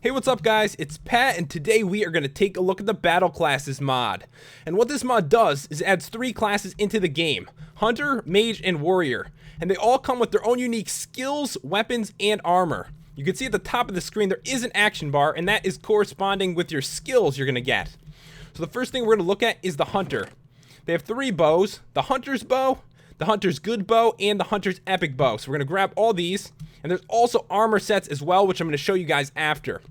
Hey, what's up guys? It's Pat, and today we are going to take a look at the Battle Classes mod. And what this mod does is it adds 3 classes into the game: Hunter, Mage, and Warrior. And they all come with their own unique skills, weapons, and armor. You can see at the top of the screen there is an action bar, and that is corresponding with your skills you're going to get. So the first thing we're going to look at is the Hunter. They have 3 bows: the Hunter's bow, the Hunter's good bow, and the Hunter's epic bow. So we're going to grab all these. And there's also armor sets as well, which I'm going to show you guys after.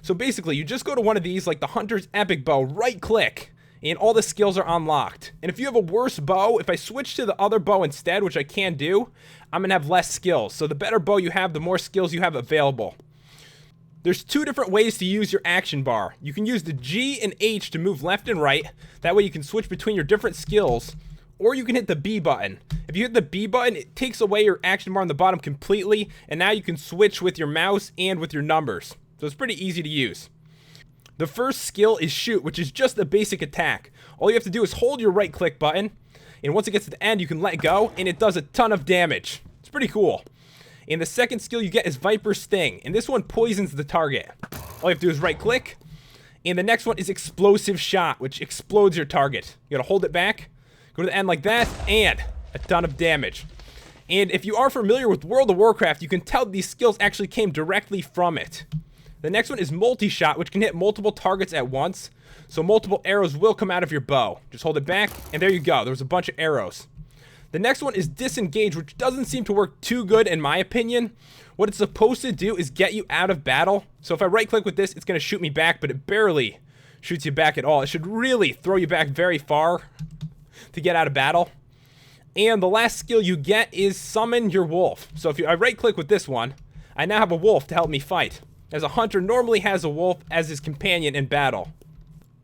So basically, you just go to one of these, like the Hunter's epic bow, right click, and all the skills are unlocked. And if you have a worse bow, if I switch to the other bow instead, which I can do, I'm going to have less skills. So the better bow you have, the more skills you have available. There's 2 different ways to use your action bar. You can use the G and H to move left and right. That way you can switch between your different skills. Or you can hit the B button. If you hit the B button, it takes away your action bar on the bottom completely, and now you can switch with your mouse and with your numbers. So it's pretty easy to use. The first skill is Shoot, which is just a basic attack. All you have to do is hold your right click button, and once it gets to the end, you can let go, and it does a ton of damage. It's pretty cool. And the second skill you get is Viper Sting, and this one poisons the target. All you have to do is right click, and the next one is Explosive Shot, which explodes your target. You gotta hold it back, go to the end like that, and a ton of damage. And if you are familiar with World of Warcraft, you can tell these skills actually came directly from it. The next one is Multi-Shot, which can hit multiple targets at once. So multiple arrows will come out of your bow. Just hold it back, and there you go. There was a bunch of arrows. The next one is Disengage, which doesn't seem to work too good in my opinion. What it's supposed to do is get you out of battle. So if I right-click with this, it's going to shoot me back, but it barely shoots you back at all. It should really throw you back very far to get out of battle. And the last skill you get is Summon Your Wolf. So if I right click with this one, I now have a wolf to help me fight, as a hunter normally has a wolf as his companion in battle.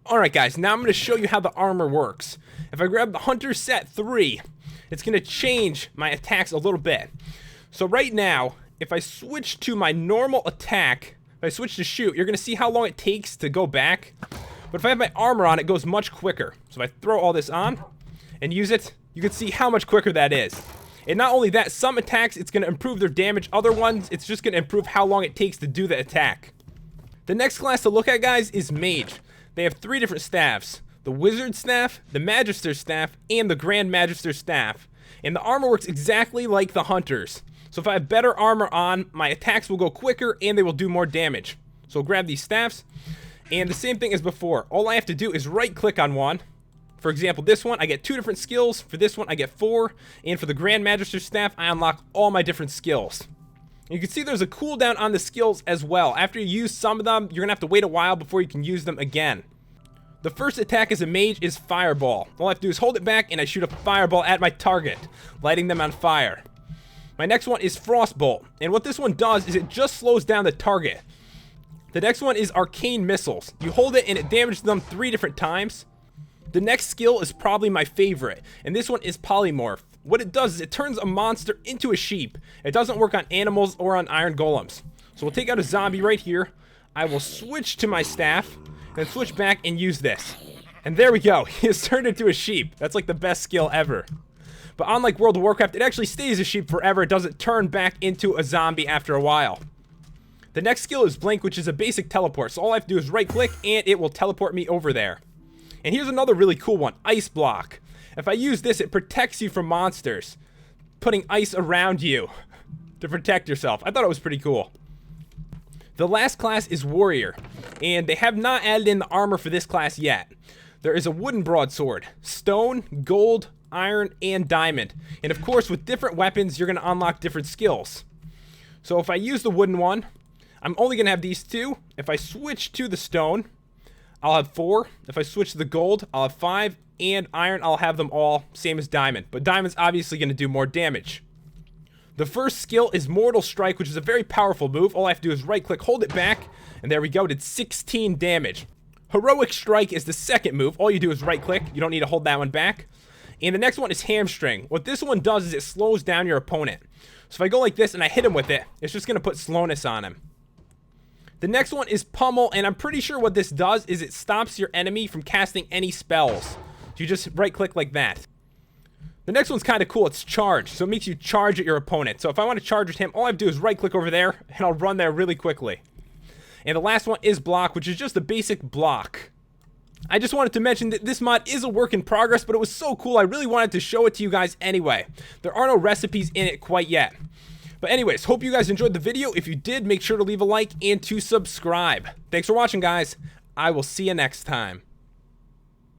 Alright guys, now I'm going to show you how the armor works. If I grab the Hunter set 3, it's going to change my attacks a little bit. So right now, if I switch to my normal attack, if I switch to Shoot, you're going to see how long it takes to go back. But if I have my armor on, it goes much quicker. So if I throw all this on and use it, you can see how much quicker that is. And not only that, some attacks, it's going to improve their damage. Other ones, it's just going to improve how long it takes to do the attack. The next class to look at, guys, is Mage. They have 3 different staffs: the Wizard Staff, the Magister Staff, and the Grand Magister Staff. And the armor works exactly like the Hunters. So if I have better armor on, my attacks will go quicker and they will do more damage. So grab these staffs, and the same thing as before. All I have to do is right click on one. For example, this one, I get 2 different skills. For this one, I get 4. And for the Grand Magister Staff, I unlock all my different skills. And you can see there's a cooldown on the skills as well. After you use some of them, you're going to have to wait a while before you can use them again. The first attack as a mage is Fireball. All I have to do is hold it back, and I shoot a fireball at my target, lighting them on fire. My next one is Frostbolt. And what this one does is it just slows down the target. The next one is Arcane Missiles. You hold it, and it damages them 3 different times. The next skill is probably my favorite, and this one is Polymorph. What it does is it turns a monster into a sheep. It doesn't work on animals or on iron golems. So we'll take out a zombie right here. I will switch to my staff, then switch back and use this. And there we go. He has turned into a sheep. That's like the best skill ever. But unlike World of Warcraft, it actually stays a sheep forever. It doesn't turn back into a zombie after a while. The next skill is Blink, which is a basic teleport. So all I have to do is right click and it will teleport me over there. And here's another really cool one: Ice Block. If I use this, it protects you from monsters, putting ice around you to protect yourself. I thought it was pretty cool. The last class is Warrior, and they have not added in the armor for this class yet. There is a wooden broadsword, stone, gold, iron, and diamond. And of course, with different weapons, you're going to unlock different skills. So if I use the wooden one, I'm only going to have these 2. If I switch to the stone, I'll have 4. If I switch to the gold, I'll have 5. And iron, I'll have them all, same as diamond. But diamond's obviously going to do more damage. The first skill is Mortal Strike, which is a very powerful move. All I have to do is right click, hold it back, and there we go. It did 16 damage. Heroic Strike is the second move. All you do is right click. You don't need to hold that one back. And the next one is Hamstring. What this one does is it slows down your opponent. So if I go like this and I hit him with it, it's just going to put slowness on him. The next one is Pummel, and I'm pretty sure what this does is it stops your enemy from casting any spells. So you just right click like that. The next one's kind of cool. It's Charge, so it makes you charge at your opponent. So if I want to charge at him, all I have to do is right click over there, and I'll run there really quickly. And the last one is block, which is just a basic block. I just wanted to mention that this mod is a work in progress, but it was so cool I really wanted to show it to you guys anyway. There are no recipes in it quite yet. But anyways, hope you guys enjoyed the video. If you did, make sure to leave a like and to subscribe. Thanks for watching, guys. I will see you next time.